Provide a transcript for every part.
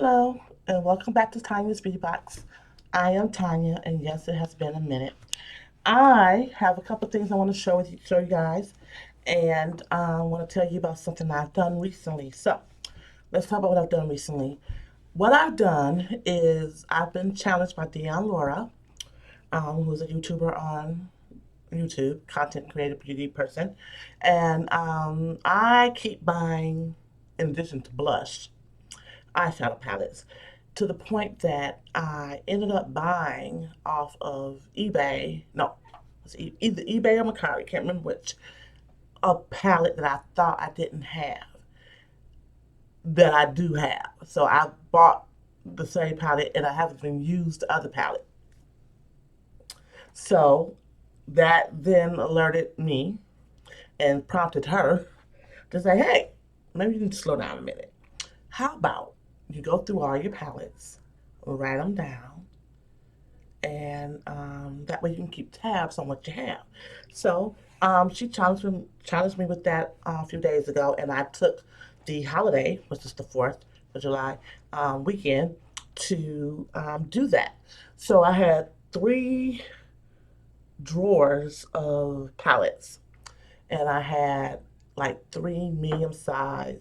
Hello, and welcome back to Tanya's Beauty Box. I am Tanya, and yes, it has been a minute. I have a couple things I want to show you guys, and I want to tell you about something I've done recently. So, let's talk about what I've done recently. What I've done is I've been challenged by Deion Laura, who's a YouTuber on YouTube, content creator, beauty person, and I keep buying, in addition to blush, eyeshadow palettes to the point that I ended up buying off of eBay. No, it was either eBay or Mercari, can't remember which. A palette that I thought I didn't have that I do have. So I bought the same palette and I haven't even used the other palette. So that then alerted me and prompted her to say, hey, maybe you need to slow down a minute. How about you go through all your palettes, write them down, and that way you can keep tabs on what you have. So she challenged me with that a few days ago, and I took the holiday, which is the 4th of July weekend, to do that. So I had three drawers of palettes, and I had like three medium size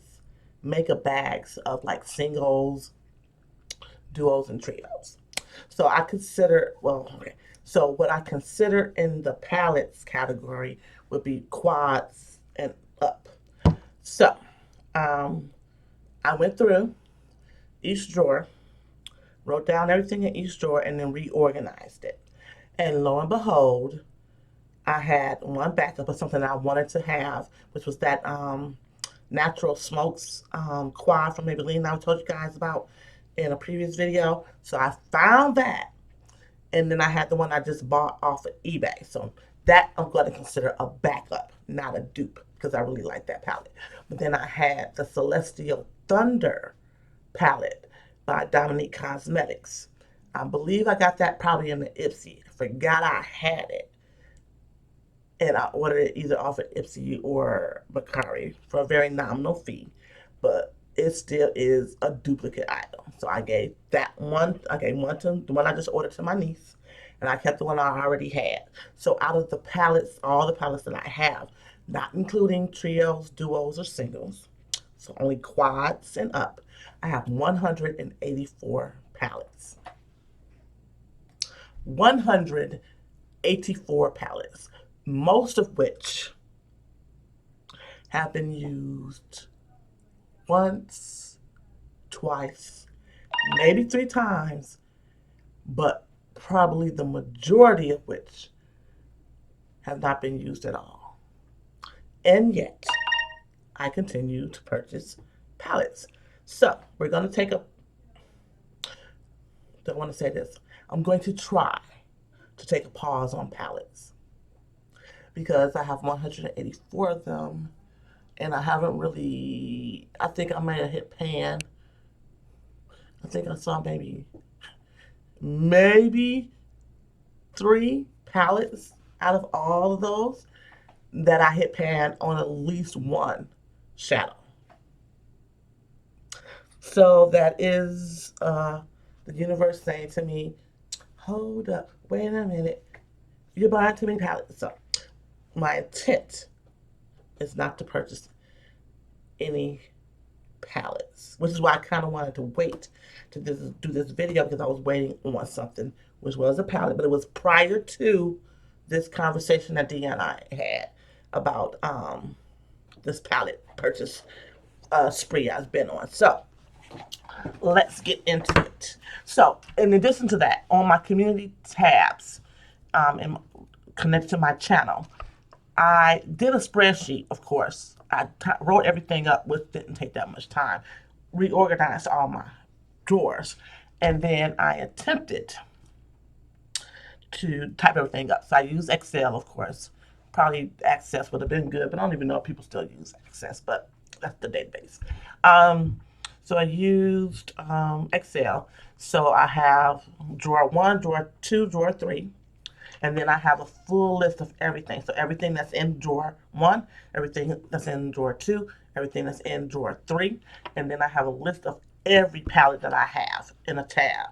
makeup bags of like singles, duos, and trios. So I consider, well, okay. So what I consider in the palettes category would be quads and up. So um, I went through each drawer, wrote down everything in each drawer, and then reorganized it. And lo and behold, I had one backup of something I wanted to have, which was that natural smokes quad from Maybelline I told you guys about in a previous video. So I found that, and then I had the one I just bought off of eBay. So that I'm going to consider a backup, not a dupe, because I really like that palette. But then I had the Celestial Thunder palette by Dominique Cosmetics. I believe I got that probably in the Ipsy. I forgot I had it, and I ordered it either off of Ipsy or Mercari for a very nominal fee, but it still is a duplicate item. So I gave that one. I gave one to the one I just ordered to my niece, and I kept the one I already had. So out of the palettes, all the palettes that I have, not including trios, duos, or singles, so only quads and up, I have 184 palettes. 184 palettes, most of which have been used once, twice, maybe three times, but probably the majority of which have not been used at all. And yet, I continue to purchase palettes. So, we're going to take a, don't want to say this, I'm going to try to take a pause on palettes because I have 184 of them and I haven't really, I think I may have hit pan. I think I saw maybe three palettes out of all of those that I hit pan on at least one shadow. So that is the universe saying to me, hold up, wait a minute, you're buying too many palettes. So my intent is not to purchase any palettes, which is why I kind of wanted to wait to do this video because I was waiting on something, which was a palette, but it was prior to this conversation that Dee and I had about this palette purchase spree I've been on. So let's get into it. So in addition to that, on my community tabs and connected to my channel, I did a spreadsheet, of course. I wrote everything up, which didn't take that much time, reorganized all my drawers, and then I attempted to type everything up. So I used Excel, of course. Probably Access would have been good, but I don't even know if people still use Access, but that's the database. So I used Excel. So I have drawer one, drawer two, drawer three, and then I have a full list of everything. So everything that's in drawer one, everything that's in drawer two, everything that's in drawer three, and then I have a list of every palette that I have in a tab.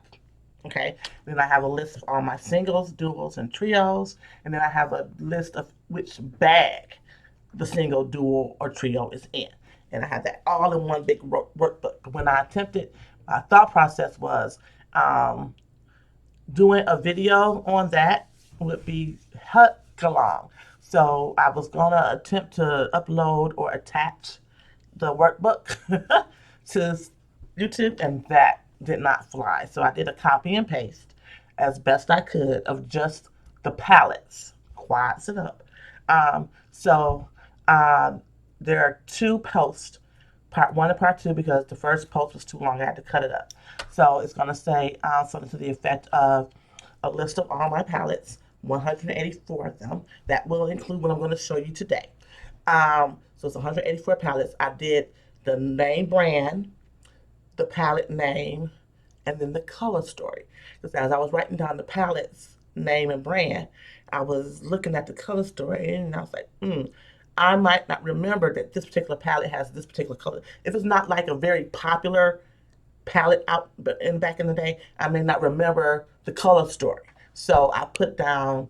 Okay, then I have a list of all my singles, duos, and trios, and then I have a list of which bag the single, duo, or trio is in. And I had that all in one big workbook. When I attempted, my thought process was um, doing a video on that would be heck long. So I was gonna attempt to upload or attach the workbook to YouTube, and that did not fly. So I did a copy and paste as best I could of just the palettes, quads it up. So there are two posts, part one and part two, because the first post was too long. I had to cut it up. So it's going to say something to the effect of a list of all my palettes, 184 of them. That will include what I'm going to show you today. So it's 184 palettes. I did the name brand, the palette name, and then the color story. Because as I was writing down the palette's name and brand, I was looking at the color story and I was like, I might not remember that this particular palette has this particular color. If it's not like a very popular palette out in back in the day, I may not remember the color story. So I put down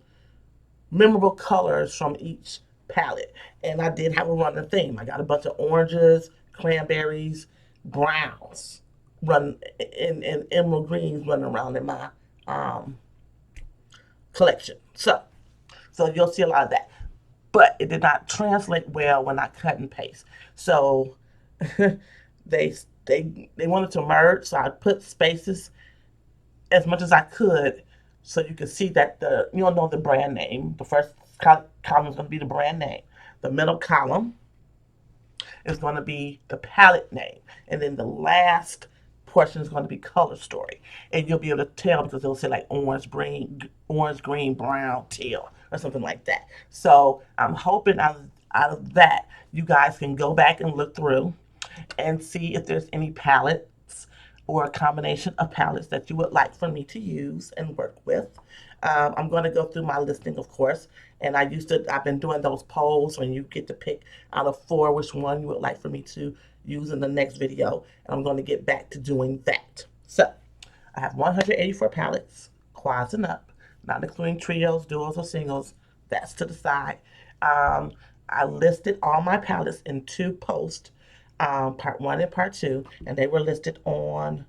memorable colors from each palette. And I did have a running theme. I got a bunch of oranges, cranberries, browns, run and emerald greens running around in my um, collection. So you'll see a lot of that. But it did not translate well when I cut and paste. So they they wanted to merge, so I put spaces as much as I could so you can see that you'll know the brand name. The first column is going to be the brand name. The middle column is going to be the palette name. And then the last portion is going to be color story. And you'll be able to tell because it'll say like orange, green, brown, teal, or something like that. So I'm hoping out of that, you guys can go back and look through and see if there's any palettes or a combination of palettes that you would like for me to use and work with. I'm going to go through my listing, of course, and I've been doing those polls when you get to pick out of 4 which one you would like for me to use in the next video, and I'm going to get back to doing that. So I have 184 palettes, quads and up, not including trios, duos, or singles. That's to the side. I listed all my palettes in 2 posts, part 1 and part 2, and they were listed on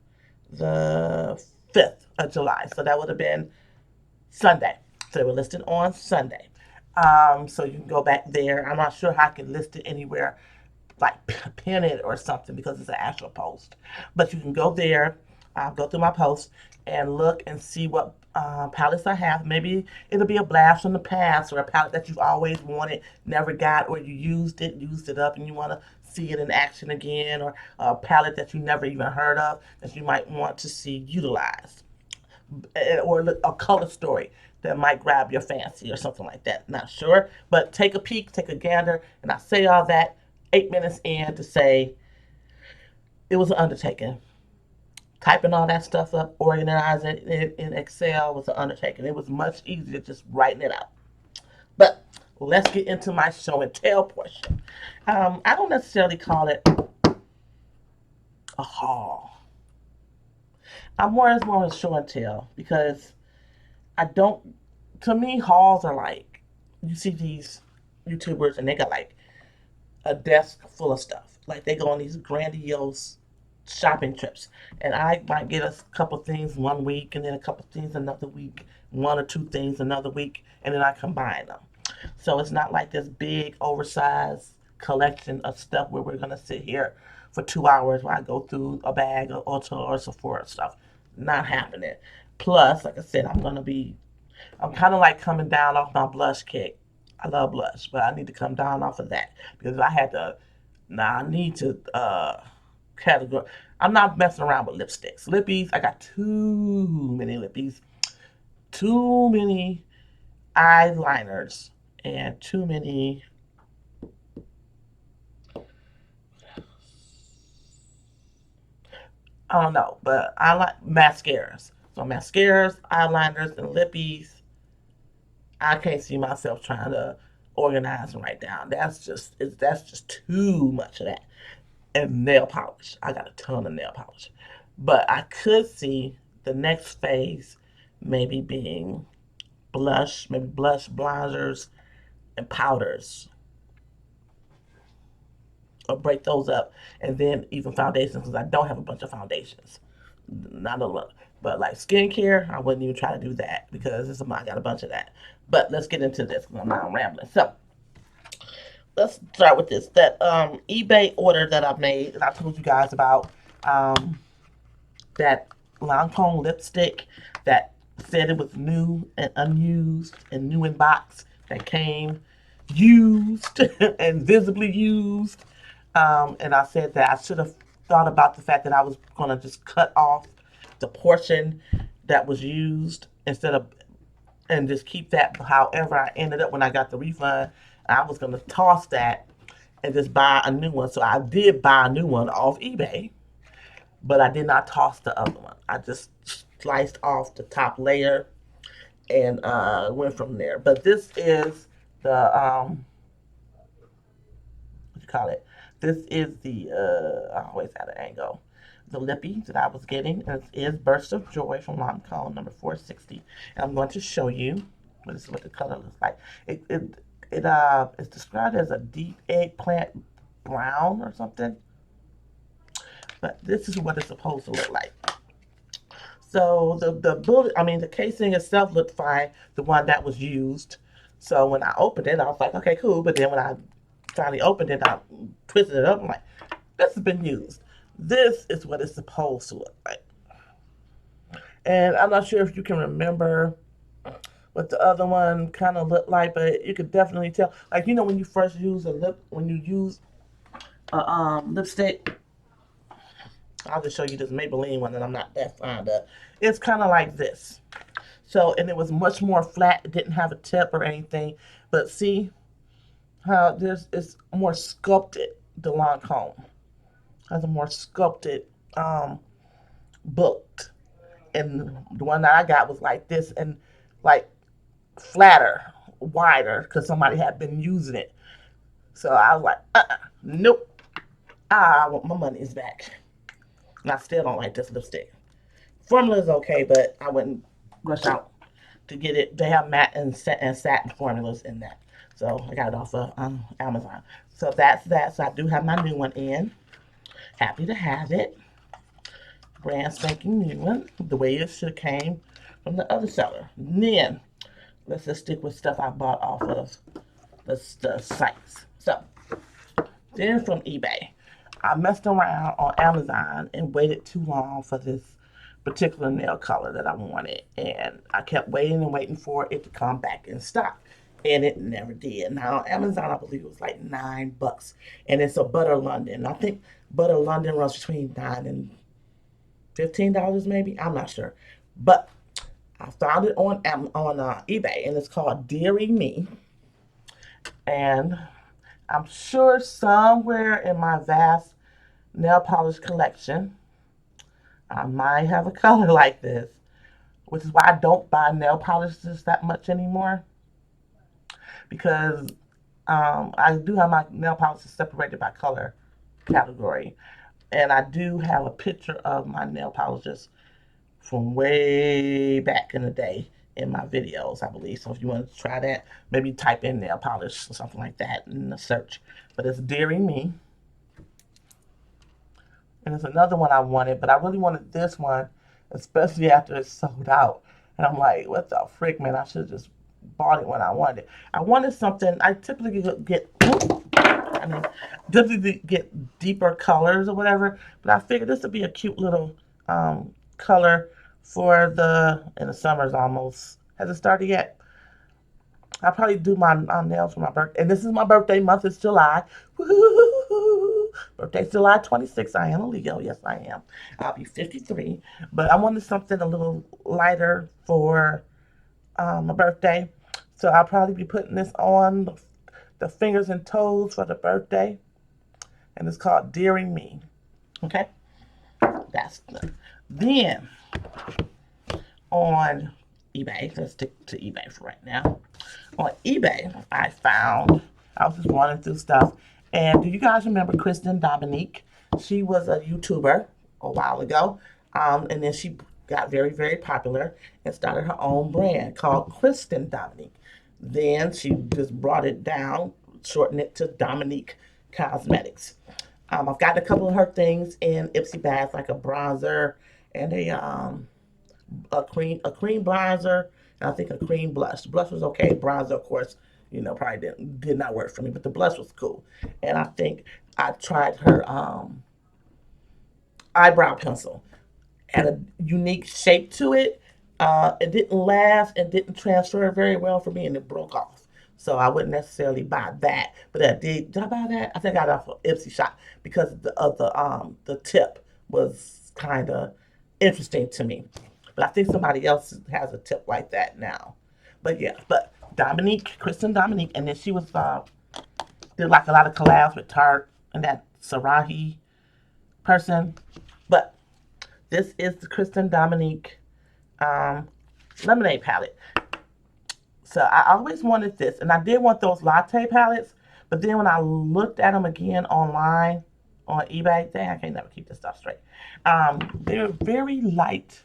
the 5th of July. So that would have been Sunday. So they were listed on Sunday. So you can go back there. I'm not sure how I can list it anywhere, like pin it or something because it's an actual post. But you can go there, go through my post, and look and see what palettes I have. Maybe it'll be a blast from the past or a palette that you've always wanted, never got, or you used it up, and you want to see it in action again, or a palette that you never even heard of that you might want to see utilized, or a color story that might grab your fancy or something like that. Not sure, but take a peek, take a gander, and I say all that 8 minutes in to say it was an undertaking. Typing all that stuff up, organizing it in Excel was an undertaking. It was much easier just writing it out. But let's get into my show and tell portion. I don't necessarily call it a haul. I'm more as more of a show and tell because I don't. To me, hauls are like you see these YouTubers and they got like a desk full of stuff. Like they go on these grandiose shopping trips, and I might get a couple things one week, and then a couple things another week, 1 or 2 things another week, and then I combine them. So it's not like this big oversized collection of stuff where we're gonna sit here for 2 hours while I go through a bag of Ulta or Sephora stuff. Not happening. Plus, like I said, I'm kind of like coming down off my blush kick. I love blush, but I need to come down off of that because I had to. Now I need to category. I'm not messing around with lipsticks. Lippies, I got too many lippies, too many eyeliners, and too many. I don't know, but I like mascaras. So mascaras, eyeliners, and lippies. I can't see myself trying to organize and write down. That's just too much of that. and nail polish. I got a ton of nail polish. But I could see the next phase maybe being blush, maybe blush, bronzers, and powders, or break those up, and then even foundations because I don't have a bunch of foundations, not a lot. But like skincare, I wouldn't even try to do that because I got a bunch of that. But let's get into this because I'm not rambling. So let's start with this. That eBay order that I made, and I told you guys about um, that Lancome lipstick that said it was new and unused and new in box that came used and visibly used. And I said that I should have thought about the fact that I was going to just cut off the portion that was used instead of and just keep that. However, I ended up when I got the refund, I was going to toss that and just buy a new one. So I did buy a new one off eBay, but I did not toss the other one. I just sliced off the top layer and went from there. But this is the what you call it? This is the I always had an angle. The lippy that I was getting is Burst of Joy from Lancome number 460, and I'm going to show you what the color looks like. It is described as a deep eggplant brown or something, but this is what it's supposed to look like. So the bullet, I mean, the casing itself looked fine, the one that was used. So when I opened it, I was like, okay, cool. But then when I finally opened it, I twisted it up. I'm like, this has been used. This is what it's supposed to look like. And I'm not sure if you can remember what the other one kind of looked like, but you could definitely tell. Like, you know, when you first use when you use a lipstick, I'll just show you this Maybelline one that I'm not that fond of. It's kind of like this. So, and it was much more flat. It didn't have a tip or anything. But see how it's more sculpted, the Lancome has a more sculpted book. And the one that I got was like this and like flatter, wider, because somebody had been using it. So I was like, nope. I want my money's back. And I still don't like this lipstick. Formula is okay, but I wouldn't rush out to get it. They have matte and satin formulas in that. So I got it off of Amazon. So that's that. So I do have my new one in. Happy to have it. Brand spanking new one. The way it should have came from the other seller. And then let's just stick with stuff I bought off of the sites. So then from eBay, I messed around on Amazon and waited too long for this particular nail color that I wanted. And I kept waiting and waiting for it to come back in stock. And it never did. Now, on Amazon, I believe it was like $9. And it's a Butter London. I think Butter London runs between $9 and $15 maybe. I'm not sure. But I found it on eBay. And it's called Deary Me. And I'm sure somewhere in my vast nail polish collection, I might have a color like this, which is why I don't buy nail polishes that much anymore. Because I do have my nail polishes separated by color category. And I do have a picture of my nail polishes from way back in the day in my videos, I believe. So if you want to try that, maybe type in nail polish or something like that in the search. But it's Deary Me. And there's another one I wanted, but I really wanted this one, especially after it's sold out. And I'm like, what the frick, man? I should have just bought it when I wanted it. I wanted something. I typically get deeper colors or whatever, but I figured this would be a cute little color for and the summer's almost. Has it started yet? I'll probably do my nails for my birthday. And this is my birthday month. It's July. Woo-hoo-hoo-hoo. Birthday's July 26th. I am a Leo. Yes, I am. I'll be 53. But I wanted something a little lighter for my birthday. So I'll probably be putting this on the fingers and toes for the birthday. And it's called Deary Me. Okay? That's good. Then, on eBay, let's stick to eBay for right now. On eBay, I was just running through stuff. And do you guys remember Kristen Dominique? She was a YouTuber a while ago, and then she got very, very popular and started her own brand called Kristen Dominique. Then she just brought it down, shortened it to Dominique Cosmetics. I've got a couple of her things in Ipsy bags, like a bronzer and a cream bronzer, and I think a cream blush. The blush was okay. Bronzer, of course, probably did not work for me, but the blush was cool. And I think I tried her eyebrow pencil. Had a unique shape to it. It didn't last and didn't transfer very well for me, and it broke off. So I wouldn't necessarily buy that. But I did. Did I buy that? I think I got it off of Ipsy Shop because the tip was kind of interesting to me. But I think somebody else has a tip like that now. But yeah, but Dominique, Kristen Dominique, and then she was did like a lot of collabs with Tarte and that Sarahi person. But this is the Kristen Dominique um, lemonade palette. So I always wanted this, and I did want those latte palettes, but then when I looked at them again online on eBay, dang, I can't never keep this stuff straight. They're very light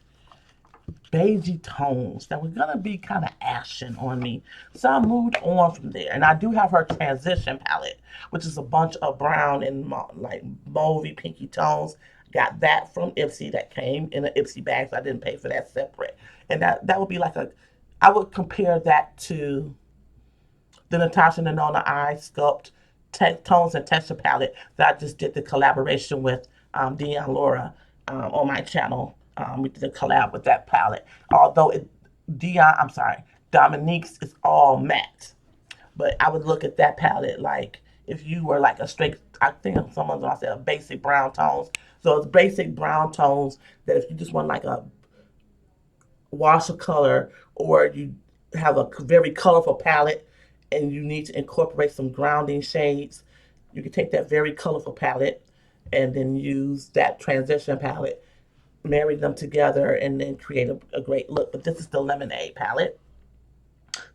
beigey tones that were gonna be kind of ashen on me. So I moved on from there. And I do have her transition palette, which is a bunch of brown and like mauvey pinky tones. Got that from Ipsy that came in an Ipsy bag, so I didn't pay for that separate. And that would be like I would compare that to the Natasha Denona Eye Sculpt Tones and Texture palette that I just did the collaboration with Dion Laura on my channel. We did a collab with that palette. Although I'm sorry, Dominique's is all matte. But I would look at that palette like if you were like a straight, I think someone's gonna say a basic brown tones. So it's basic brown tones that if you just want like a wash of color, or you have a very colorful palette and you need to incorporate some grounding shades, you can take that very colorful palette and then use that transition palette, marry them together, and then create a great look. But this is the lemonade palette.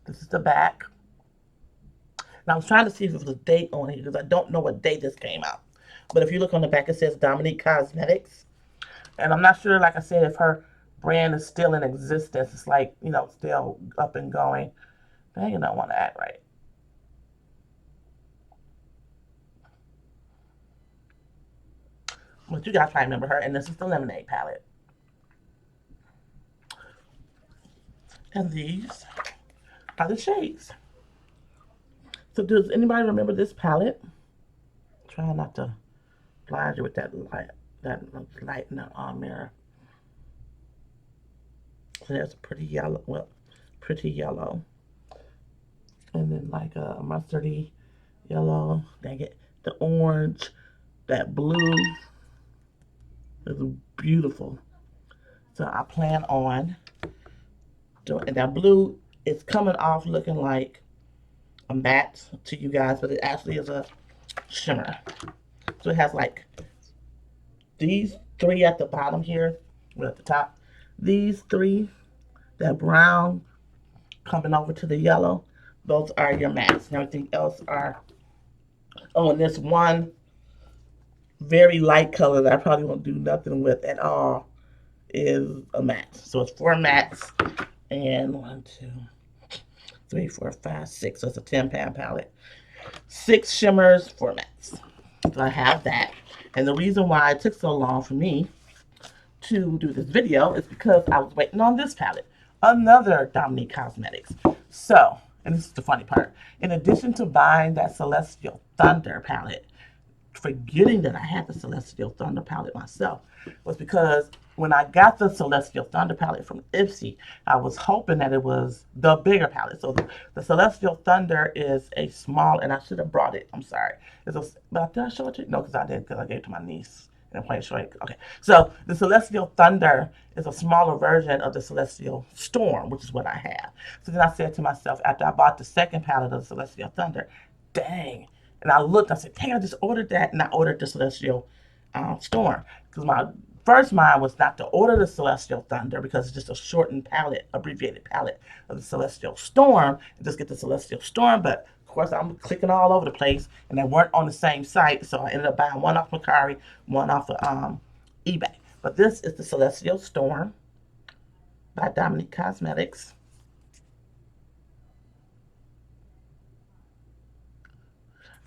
This is the back. And I was trying to see if there was a date on here because I don't know what day this came out. But if you look on the back, it says Dominique Cosmetics. And I'm not sure, like I said, if her brand is still in existence. It's like, still up and going. Dang, I don't want to act right. But you guys probably remember her. And this is the lemonade palette. And these are the shades. So does anybody remember this palette? Try not to blind you with that light in the mirror. So there's a pretty yellow. And then like a mustardy yellow. Dang it. The orange, that blue is beautiful. So I plan on doing, and that blue is coming off looking like a matte to you guys, but it actually is a shimmer. So it has like these three at the bottom here, or at the top. These three, that brown coming over to the yellow, those are your mattes. And everything else are, oh, and this one very light color that I probably won't do nothing with at all is a matte. So it's 4 mattes and 1, 2, 3, 4, 5, 6. So it's a 10-pound palette. 6 shimmers, 4 mattes. So I have that. And the reason why it took so long for me to do this video is because I was waiting on this palette, another Dominique Cosmetics. So, and this is the funny part, in addition to buying that Celestial Thunder palette, forgetting that I had the Celestial Thunder palette myself, was because when I got the Celestial Thunder palette from Ipsy, I was hoping that it was the bigger palette. So the Celestial Thunder is a small, and I should have brought it. I'm sorry. But did I show it to you? No, because I did, because I gave it to my niece. And I'm playing short. Okay. So the Celestial Thunder is a smaller version of the Celestial Storm, which is what I have. So then I said to myself, after I bought the second palette of the Celestial Thunder, dang. And I looked, I said, dang, I just ordered that. And I ordered the Celestial Storm. Because my first mind was not to order the Celestial Thunder because it's just a shortened palette, abbreviated palette of the Celestial Storm, and just get the Celestial Storm. But of course, I'm clicking all over the place, and they weren't on the same site, so I ended up buying one off Mercari, one off of eBay. But this is the Celestial Storm by Dominique Cosmetics.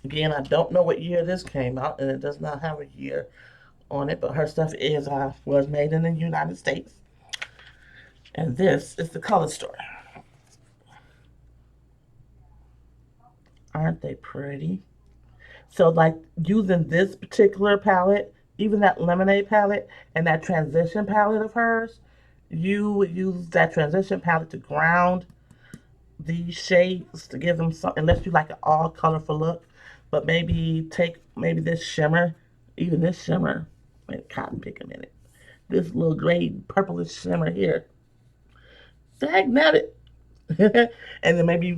Again, I don't know what year this came out, and it does not have a year on it, but her stuff was made in the United States. And this is the color story. Aren't they pretty? So, like, using this particular palette, even that lemonade palette and that transition palette of hers, you would use that transition palette to ground these shades to give them some, unless you like an all colorful look. But maybe take maybe this shimmer, even this shimmer, wait, cotton pick a minute. This little gray purplish shimmer here. Dang it. And then maybe